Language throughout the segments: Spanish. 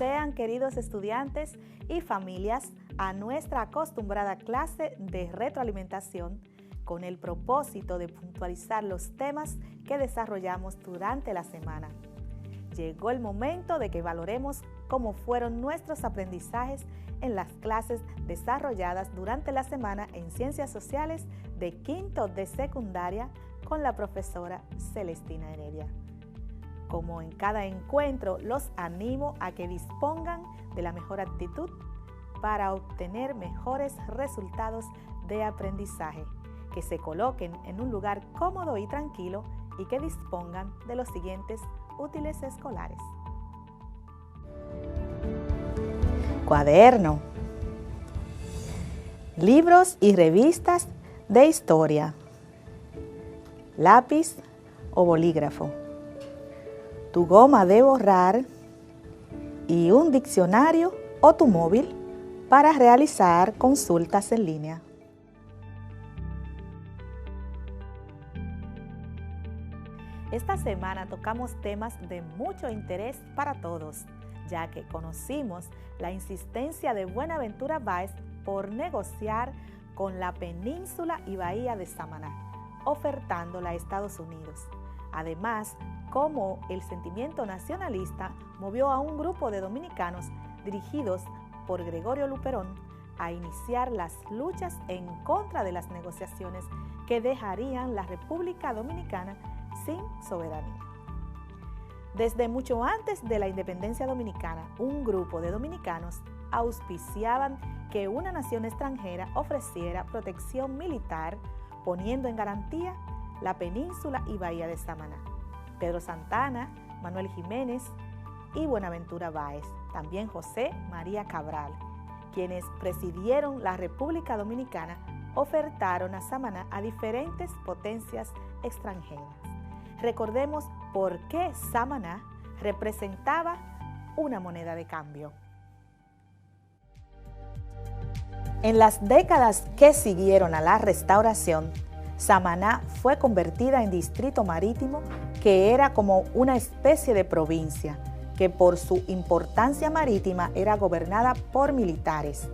sean, queridos estudiantes y familias, a nuestra acostumbrada clase de retroalimentación con el propósito de puntualizar los temas que desarrollamos durante la semana. Llegó el momento de que valoremos cómo fueron nuestros aprendizajes en las clases desarrolladas durante la semana en Ciencias Sociales de quinto de secundaria con la profesora Celestina Heredia. Como en cada encuentro, los animo a que dispongan de la mejor actitud para obtener mejores resultados de aprendizaje, que se coloquen en un lugar cómodo y tranquilo y que dispongan de los siguientes útiles escolares. Cuaderno, libros y revistas de historia, lápiz o bolígrafo, tu goma de borrar y un diccionario o tu móvil para realizar consultas en línea. Esta semana tocamos temas de mucho interés para todos, ya que conocimos la insistencia de Buenaventura Báez por negociar con la península y bahía de Samaná, ofertándola a Estados Unidos. Además, cómo el sentimiento nacionalista movió a un grupo de dominicanos dirigidos por Gregorio Luperón a iniciar las luchas en contra de las negociaciones que dejarían la República Dominicana sin soberanía. Desde mucho antes de la independencia dominicana, un grupo de dominicanos auspiciaban que una nación extranjera ofreciera protección militar, poniendo en garantía la península y bahía de Samaná. Pedro Santana, Manuel Jiménez y Buenaventura Báez, también José María Cabral, quienes presidieron la República Dominicana, ofertaron a Samaná a diferentes potencias extranjeras. Recordemos por qué Samaná representaba una moneda de cambio. En las décadas que siguieron a la Restauración, Samaná fue convertida en distrito marítimo, que era como una especie de provincia, que por su importancia marítima era gobernada por militares.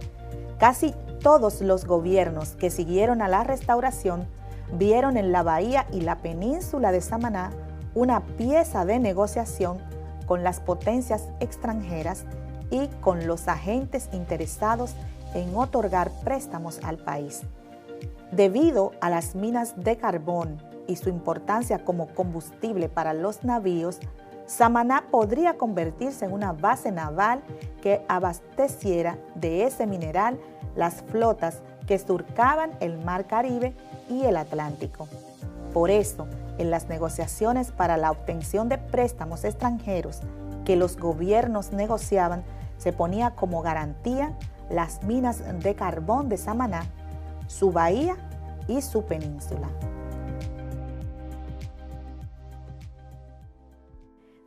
Casi todos los gobiernos que siguieron a la Restauración vieron en la bahía y la península de Samaná una pieza de negociación con las potencias extranjeras y con los agentes interesados en otorgar préstamos al país. Debido a las minas de carbón y su importancia como combustible para los navíos, Samaná podría convertirse en una base naval que abasteciera de ese mineral las flotas que surcaban el Mar Caribe y el Atlántico. Por eso, en las negociaciones para la obtención de préstamos extranjeros que los gobiernos negociaban, se ponía como garantía las minas de carbón de Samaná, su bahía y su península.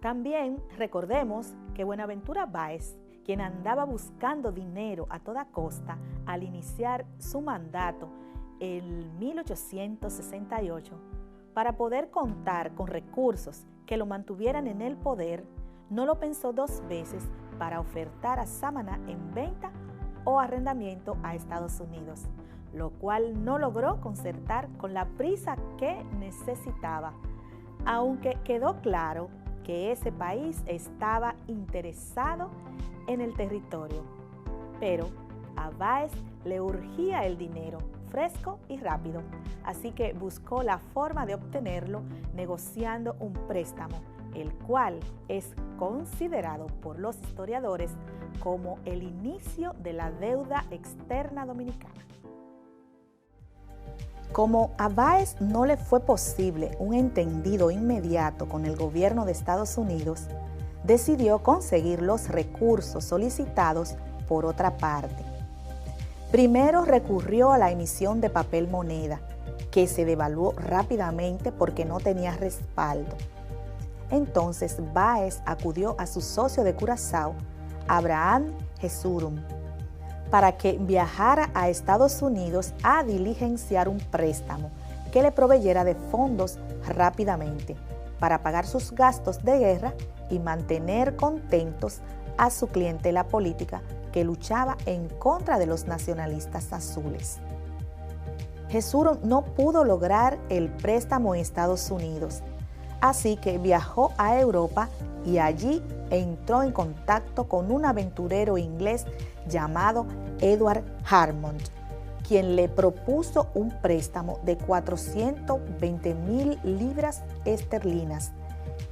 También recordemos que Buenaventura Báez, quien andaba buscando dinero a toda costa al iniciar su mandato en 1868, para poder contar con recursos que lo mantuvieran en el poder, no lo pensó dos veces para ofertar a Samaná en venta o arrendamiento a Estados Unidos, lo cual no logró concertar con la prisa que necesitaba, aunque quedó claro que ese país estaba interesado en el territorio. Pero a Báez le urgía el dinero fresco y rápido, así que buscó la forma de obtenerlo negociando un préstamo, el cual es considerado por los historiadores como el inicio de la deuda externa dominicana. Como a Báez no le fue posible un entendido inmediato con el gobierno de Estados Unidos, decidió conseguir los recursos solicitados por otra parte. Primero recurrió a la emisión de papel moneda, que se devaluó rápidamente porque no tenía respaldo. Entonces Báez acudió a su socio de Curazao, Abraham Jesurum, para que viajara a Estados Unidos a diligenciar un préstamo que le proveyera de fondos rápidamente para pagar sus gastos de guerra y mantener contentos a su clientela política que luchaba en contra de los nacionalistas azules. Jesurun no pudo lograr el préstamo en Estados Unidos, así que viajó a Europa y allí entró en contacto con un aventurero inglés llamado Edward Harmond, quien le propuso un préstamo de 420,000 libras esterlinas,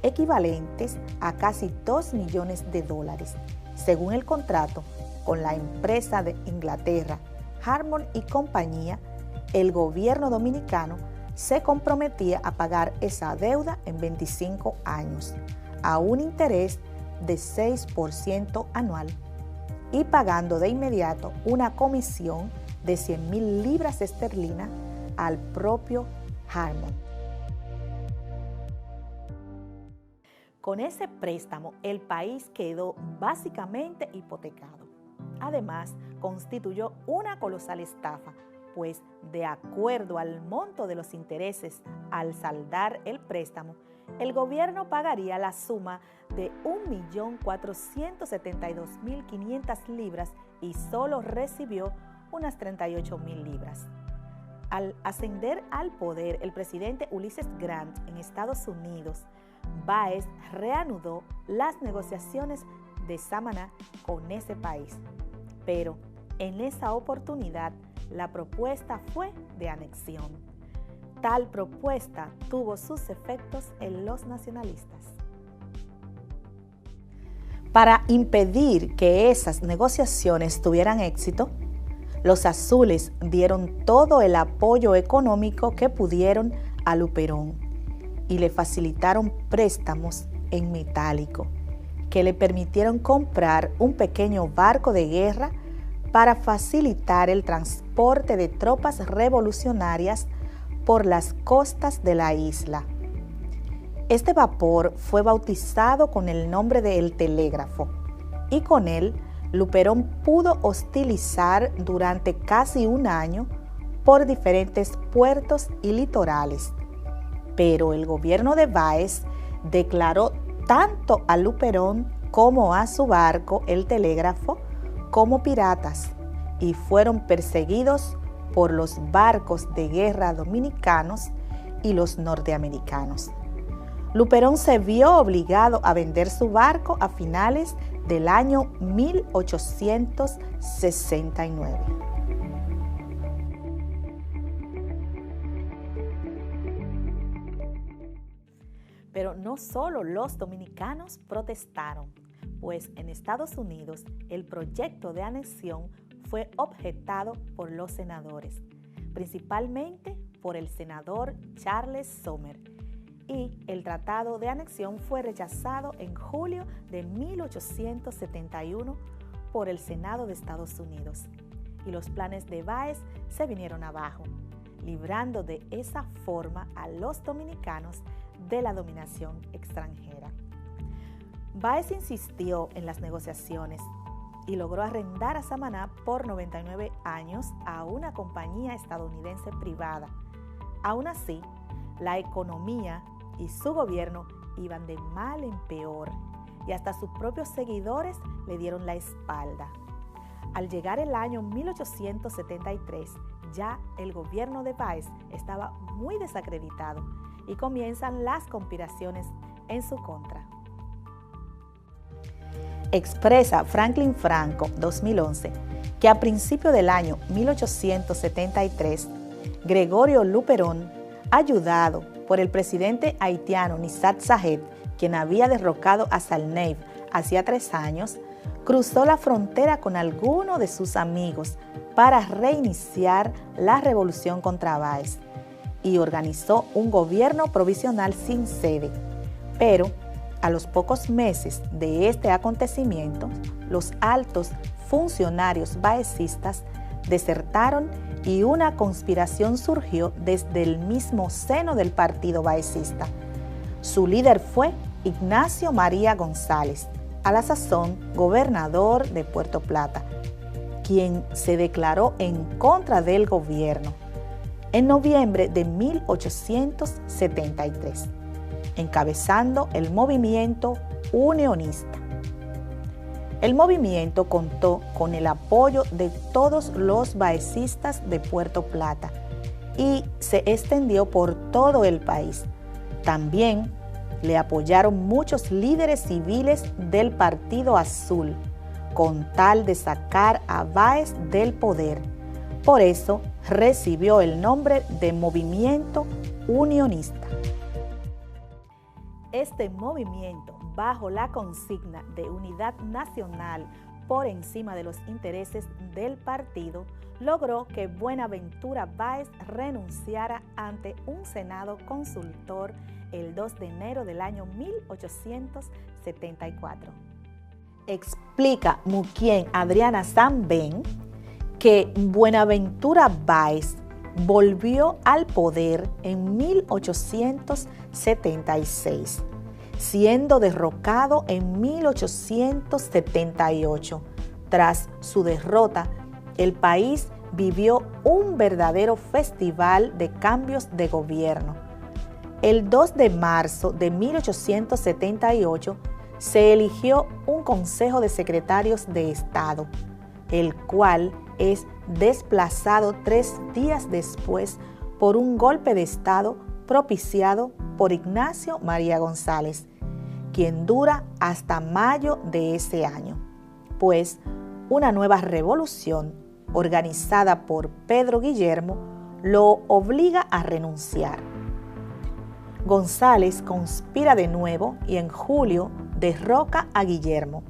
equivalentes a casi $2 millones. Según el contrato con la empresa de Inglaterra, Harmond y compañía, el gobierno dominicano se comprometía a pagar esa deuda en 25 años, a un interés de 6% anual, y pagando de inmediato una comisión de 100,000 libras esterlinas al propio Harmond. Con ese préstamo, el país quedó básicamente hipotecado. Además, constituyó una colosal estafa, pues de acuerdo al monto de los intereses al saldar el préstamo, el gobierno pagaría la suma de 1.472.500 libras y solo recibió unas 38,000 libras. Al ascender al poder el presidente Ulysses Grant en Estados Unidos, Báez reanudó las negociaciones de Samaná con ese país, pero en esa oportunidad la propuesta fue de anexión. Tal propuesta tuvo sus efectos en los nacionalistas. Para impedir que esas negociaciones tuvieran éxito, los azules dieron todo el apoyo económico que pudieron a Luperón y le facilitaron préstamos en metálico que le permitieron comprar un pequeño barco de guerra para facilitar el transporte de tropas revolucionarias por las costas de la isla. Este vapor fue bautizado con el nombre de El Telégrafo y con él Luperón pudo hostilizar durante casi un año por diferentes puertos y litorales. Pero el gobierno de Báez declaró tanto a Luperón como a su barco El Telégrafo como piratas y fueron perseguidos por los barcos de guerra dominicanos y los norteamericanos. Luperón se vio obligado a vender su barco a finales del año 1869. Pero no solo los dominicanos protestaron, pues en Estados Unidos el proyecto de anexión fue objetado por los senadores, principalmente por el senador Charles Sumner, y el tratado de anexión fue rechazado en julio de 1871 por el Senado de Estados Unidos, y los planes de Báez se vinieron abajo, librando de esa forma a los dominicanos de la dominación extranjera. Báez insistió en las negociaciones y logró arrendar a Samaná por 99 años a una compañía estadounidense privada. Aún así, la economía y su gobierno iban de mal en peor y hasta sus propios seguidores le dieron la espalda. Al llegar el año 1873, ya el gobierno de Báez estaba muy desacreditado y comienzan las conspiraciones en su contra. Expresa Franklin Franco, 2011, que a principios del año 1873, Gregorio Luperón, ayudado por el presidente haitiano Nizat Sahed, quien había derrocado a Salneiv hacía 3 años, cruzó la frontera con algunos de sus amigos para reiniciar la revolución contra Báez y organizó un gobierno provisional sin sede. Pero a los pocos meses de este acontecimiento, los altos funcionarios baecistas desertaron y una conspiración surgió desde el mismo seno del partido baecista. Su líder fue Ignacio María González, a la sazón gobernador de Puerto Plata, quien se declaró en contra del gobierno en noviembre de 1873, encabezando el movimiento unionista. El movimiento contó con el apoyo de todos los baecistas de Puerto Plata y se extendió por todo el país. También le apoyaron muchos líderes civiles del Partido Azul, con tal de sacar a Báez del poder. Por eso recibió el nombre de Movimiento Unionista. Este movimiento, bajo la consigna de unidad nacional por encima de los intereses del partido, logró que Buenaventura Báez renunciara ante un Senado consultor el 2 de enero del año 1874. Explica Muquien Adriana Sanben que Buenaventura Báez volvió al poder en 1876, siendo derrocado en 1878. Tras su derrota, el país vivió un verdadero festival de cambios de gobierno. El 2 de marzo de 1878 se eligió un Consejo de Secretarios de Estado, el cual es desplazado 3 días después por un golpe de Estado propiciado por Ignacio María González, quien dura hasta mayo de ese año, pues una nueva revolución organizada por Pedro Guillermo lo obliga a renunciar. González conspira de nuevo y en julio derroca a Guillermo.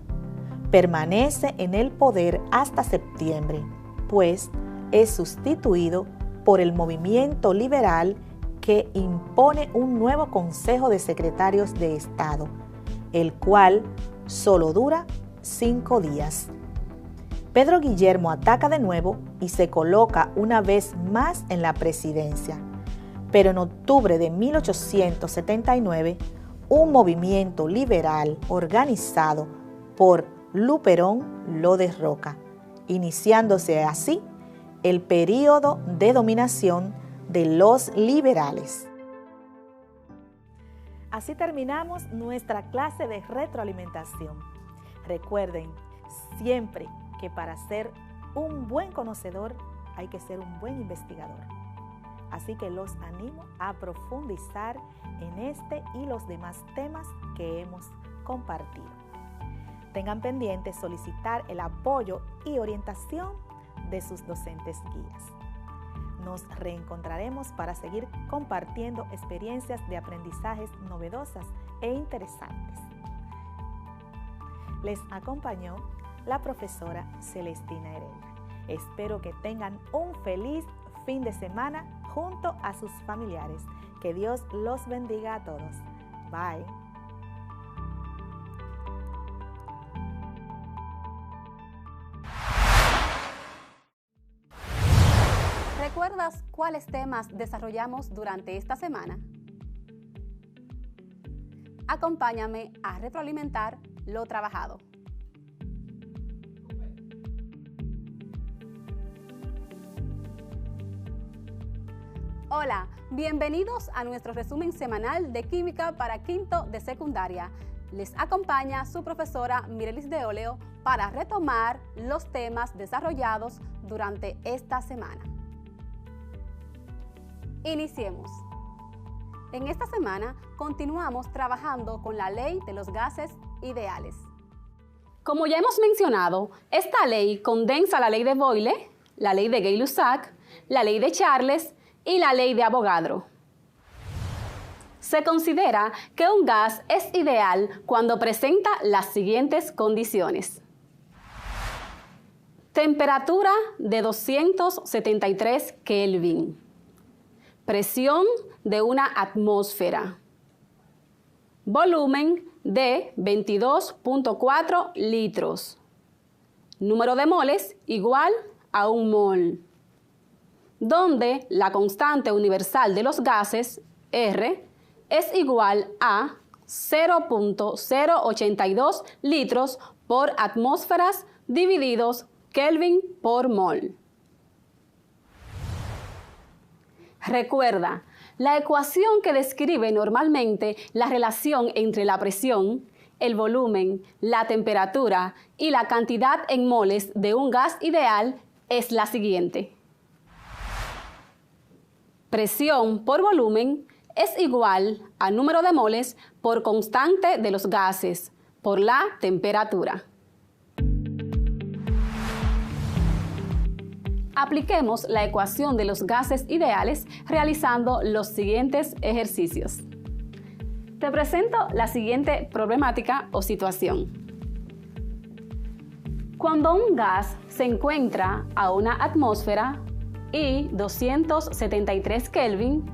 Permanece en el poder hasta septiembre, pues es sustituido por el movimiento liberal que impone un nuevo Consejo de Secretarios de Estado, el cual solo dura 5 días. Pedro Guillermo ataca de nuevo y se coloca una vez más en la presidencia, pero en octubre de 1879, un movimiento liberal organizado por Luperón lo derroca, iniciándose así el período de dominación de los liberales. Así terminamos nuestra clase de retroalimentación. Recuerden siempre que para ser un buen conocedor hay que ser un buen investigador. Así que los animo a profundizar en este y los demás temas que hemos compartido. Tengan pendiente solicitar el apoyo y orientación de sus docentes guías. Nos reencontraremos para seguir compartiendo experiencias de aprendizajes novedosas e interesantes. Les acompañó la profesora Celestina Heredia. Espero que tengan un feliz fin de semana junto a sus familiares. Que Dios los bendiga a todos. Bye. ¿Recuerdas cuáles temas desarrollamos durante esta semana? Acompáñame a retroalimentar lo trabajado. Hola, bienvenidos a nuestro resumen semanal de Química para quinto de secundaria. Les acompaña su profesora Mirelis de Oleo para retomar los temas desarrollados durante esta semana. Iniciemos. En esta semana continuamos trabajando con la ley de los gases ideales. Como ya hemos mencionado, esta ley condensa la ley de Boyle, la ley de Gay-Lussac, la ley de Charles y la ley de Avogadro. Se considera que un gas es ideal cuando presenta las siguientes condiciones. Temperatura de 273 Kelvin. Presión de una atmósfera. Volumen de 22.4 litros. Número de moles igual a 1 mol. Donde la constante universal de los gases, R, es igual a 0.082 litros por atmósferas divididos Kelvin por mol. Recuerda, la ecuación que describe normalmente la relación entre la presión el volumen, la temperatura y la cantidad en moles de un gas ideal es la siguiente. Presión por volumen es igual a número de moles por constante de los gases por la temperatura. Apliquemos la ecuación de los gases ideales realizando los siguientes ejercicios. Te presento la siguiente problemática o situación. Cuando un gas se encuentra a una atmósfera y 273 Kelvin,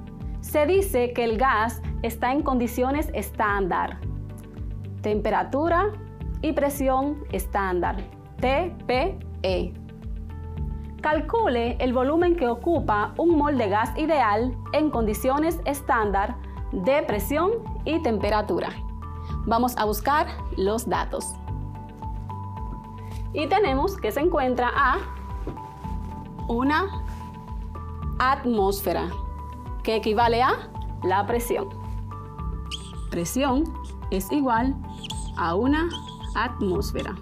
se dice que el gas está en condiciones estándar, temperatura y presión estándar, TPE. Calcule el volumen que ocupa un mol de gas ideal en condiciones estándar de presión y temperatura. Vamos a buscar los datos. Y tenemos que se encuentra a una atmósfera, que equivale a la presión. Presión es igual a una atmósfera.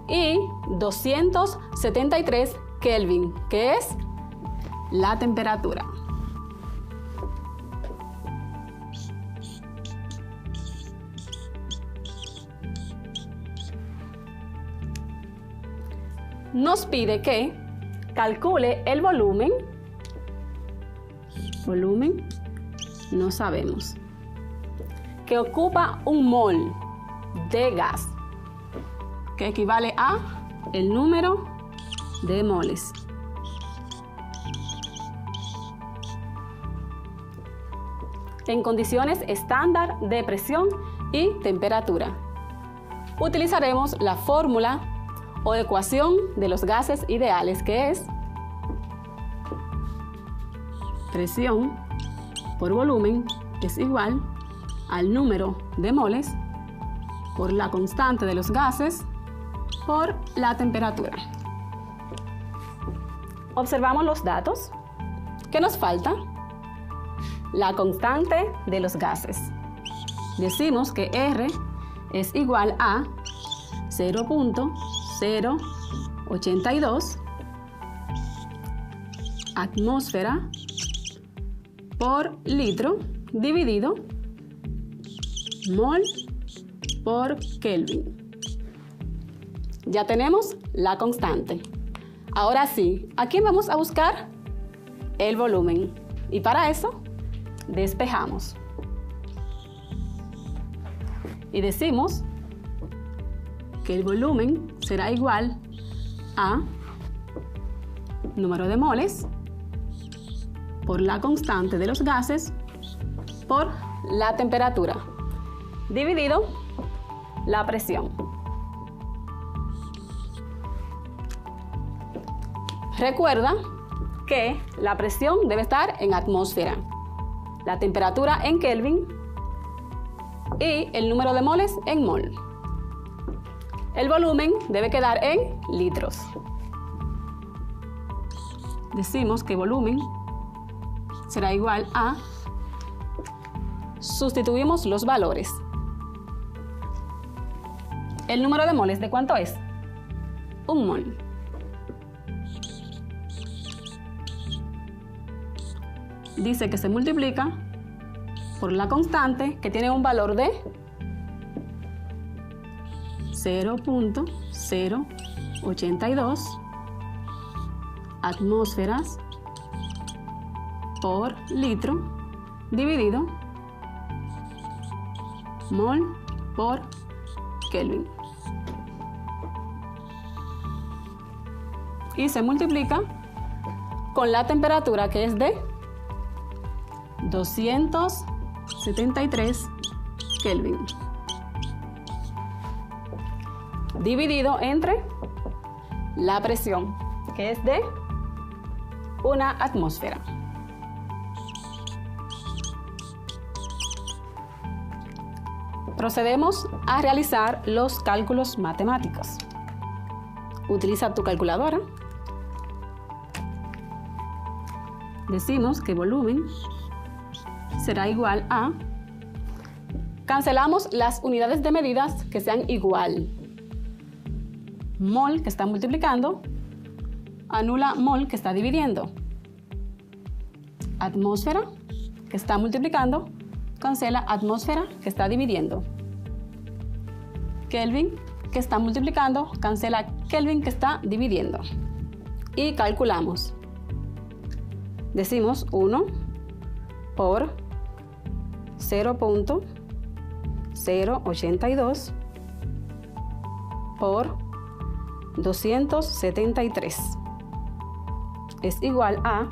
Y 273 Kelvin, que es la temperatura. Nos pide que calcule el volumen. Volumen, no sabemos. Que ocupa un mol de gas, que equivale a el número de moles. En condiciones estándar de presión y temperatura. Utilizaremos la fórmula o ecuación de los gases ideales, que es presión por volumen es igual al número de moles por la constante de los gases por la temperatura. Observamos los datos. ¿Qué nos falta? La constante de los gases. Decimos que R es igual a 0.082 atmósfera por litro dividido mol por Kelvin. Ya tenemos la constante. Ahora sí, ¿a quién vamos a buscar? El volumen. Y para eso, despejamos. Y decimos que el volumen será igual a número de moles por la constante de los gases por la temperatura dividido la presión. Recuerda que la presión debe estar en atmósfera, la temperatura en Kelvin y el número de moles en mol. El volumen debe quedar en litros. Decimos que volumen será igual a, sustituimos los valores. ¿El número de moles de cuánto es? Un mol. Dice que se multiplica por la constante, que tiene un valor de 0.082 atmósferas por litro dividido mol por Kelvin. Y se multiplica con la temperatura, que es de 273 Kelvin. Dividido entre la presión, que es de una atmósfera. Procedemos a realizar los cálculos matemáticos. Utiliza tu calculadora. Decimos que volumen será igual a Cancelamos las unidades de medidas que sean igual. Mol que está multiplicando, anula mol que está dividiendo. Atmósfera que está multiplicando, cancela atmósfera que está dividiendo. Kelvin que está multiplicando, cancela Kelvin que está dividiendo. Y calculamos. Decimos 1 por 0.082 por 273 es igual a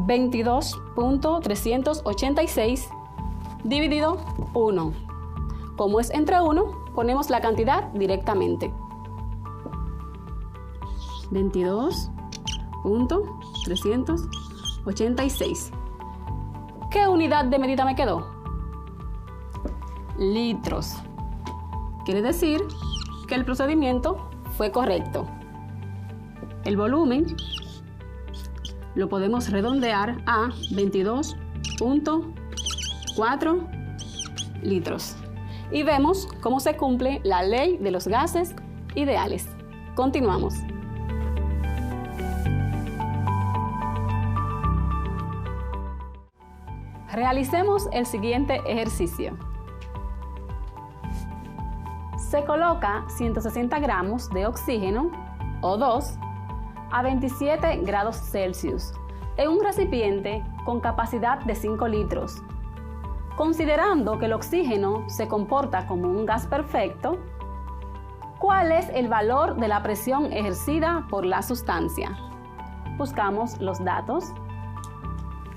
22.386 dividido 1. Como es entre 1, ponemos la cantidad directamente. 22.386. ¿Qué unidad de medida me quedó? Litros. Quiere decir que el procedimiento fue correcto. El volumen lo podemos redondear a 22.4 litros. Y vemos cómo se cumple la ley de los gases ideales. Continuamos. Realicemos el siguiente ejercicio. Se coloca 160 gramos de oxígeno, O2, a 27 grados Celsius en un recipiente con capacidad de 5 litros. Considerando que el oxígeno se comporta como un gas perfecto, ¿cuál es el valor de la presión ejercida por la sustancia? Buscamos los datos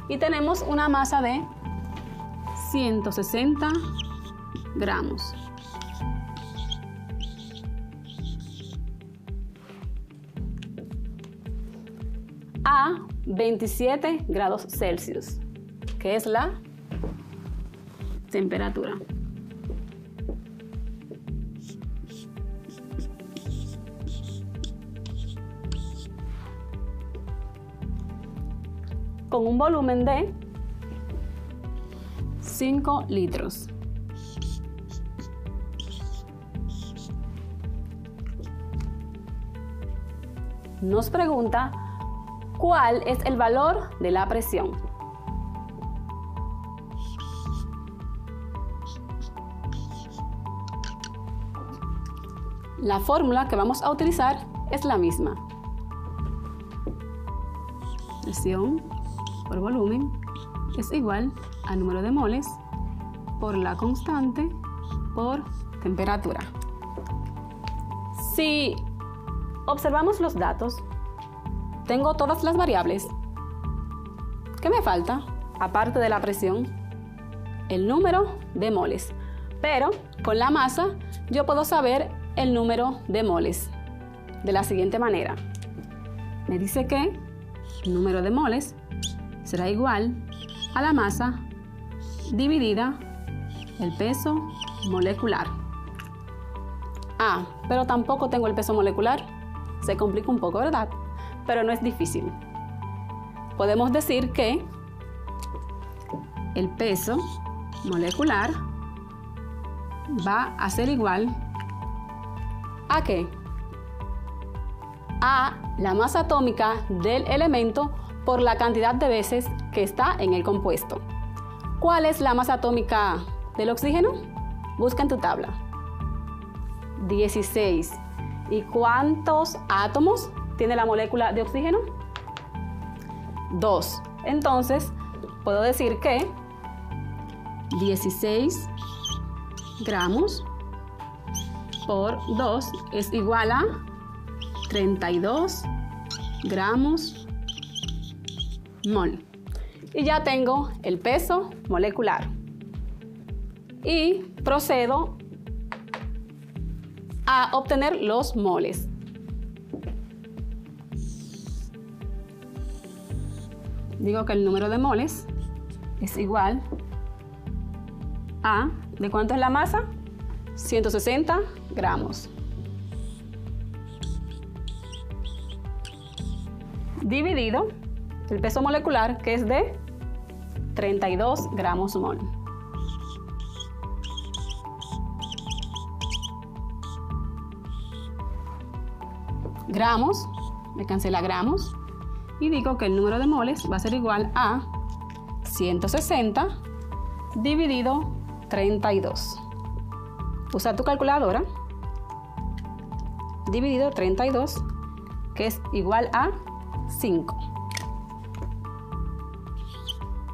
y tenemos una masa de 160 gramos. A 27 grados Celsius, que es la temperatura. Con un volumen de 5 litros. Nos pregunta ¿cuál es el valor de la presión? La fórmula que vamos a utilizar es la misma. Presión por volumen es igual al número de moles por la constante por temperatura. Si observamos los datos, tengo todas las variables. ¿Qué me falta? Aparte de la presión, el número de moles. Pero con la masa yo puedo saber el número de moles de la siguiente manera. Me dice que el número de moles será igual a la masa dividida el peso molecular. Pero tampoco tengo el peso molecular. Se complica un poco, ¿verdad? Pero no es difícil. Podemos decir que el peso molecular va a ser igual ¿a qué? A la masa atómica del elemento por la cantidad de veces que está en el compuesto. ¿Cuál es la masa atómica del oxígeno? Busca en tu tabla. 16. ¿Y cuántos átomos tiene la molécula de oxígeno? 2. Entonces, puedo decir que 16 gramos por 2 es igual a 32 gramos mol. Y ya tengo el peso molecular. Y procedo a obtener los moles. Digo que el número de moles es igual a, ¿de cuánto es la masa? 160 gramos. Dividido el peso molecular, que es de 32 gramos mol. Gramos, me cancela gramos y digo que el número de moles va a ser igual a 160 dividido 32. Usa tu calculadora. Dividido 32, que es igual a 5.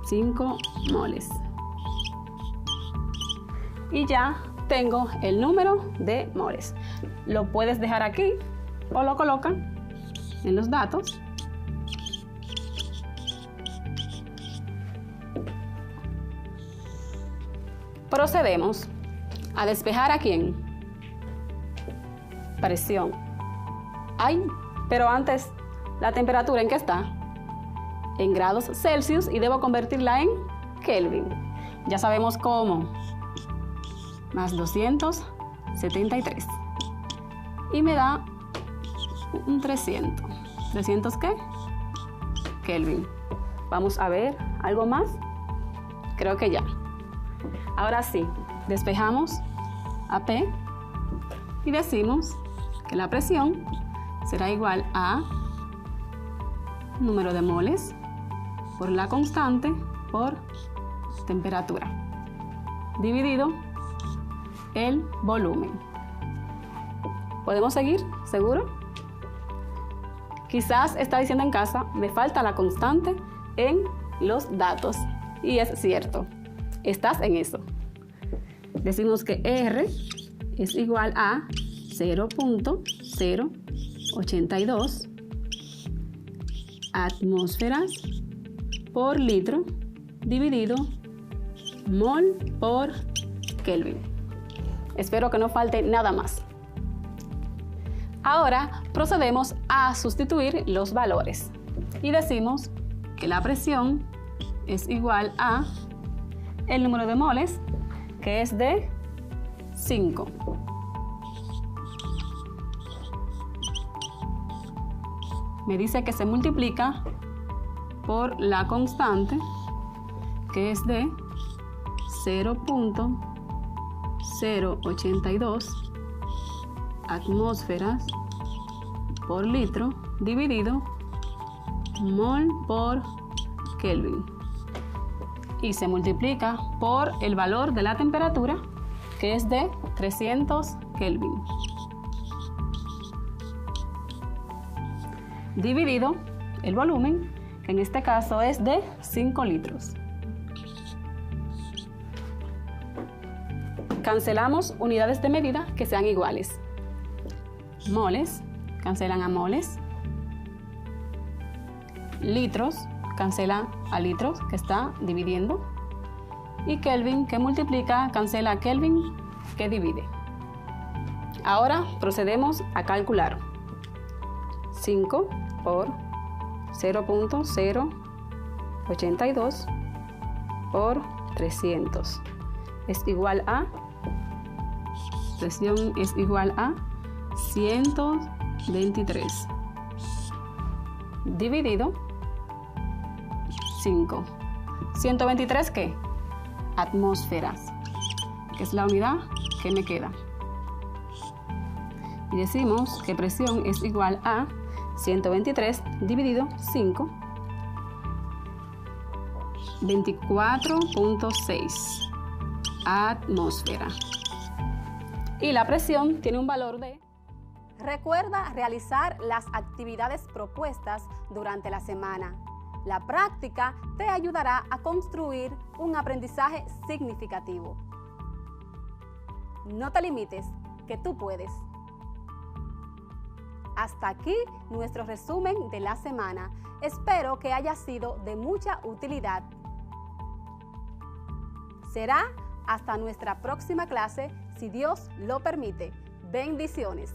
5 moles. Y ya tengo el número de moles. Lo puedes dejar aquí o lo colocan en los datos. Procedemos a despejar ¿a quién? Presión. Ay, pero antes, ¿la temperatura en qué está? En grados Celsius y debo convertirla en Kelvin. Ya sabemos cómo. Más 273. Y me da un 300. ¿300 qué? Kelvin. Vamos a ver algo más. Creo que ya. Ahora sí, despejamos a P y decimos que la presión será igual a número de moles por la constante por temperatura dividido el volumen. ¿Podemos seguir? ¿Seguro? Quizás está diciendo en casa, me falta la constante en los datos. Y es cierto, estás en eso. Decimos que R es igual a 0.082 atmósferas por litro dividido mol por Kelvin. Espero que no falte nada más. Ahora procedemos a sustituir los valores y decimos que la presión es igual a el número de moles, que es de 5. Me dice que se multiplica por la constante, que es de 0.082 atmósferas por litro dividido mol por Kelvin. Y se multiplica por el valor de la temperatura, que es de 300 Kelvin. Dividido el volumen, que en este caso es de 5 litros. Cancelamos unidades de medida que sean iguales. Moles, cancelan a moles. Litros, cancela a litros, que está dividiendo. Y Kelvin, que multiplica, cancela a Kelvin, que divide. Ahora procedemos a calcular. 5 por 0.082 por 300 es igual a, presión es igual a 123 dividido 5. 123 ¿qué? Atmósferas, que es la unidad que me queda. Y decimos que presión es igual a 123 dividido 5, 24.6 atmósfera. Y la presión tiene un valor de... Recuerda realizar las actividades propuestas durante la semana. La práctica te ayudará a construir un aprendizaje significativo. No te limites, que tú puedes. Hasta aquí nuestro resumen de la semana. Espero que haya sido de mucha utilidad. Será hasta nuestra próxima clase, si Dios lo permite. Bendiciones.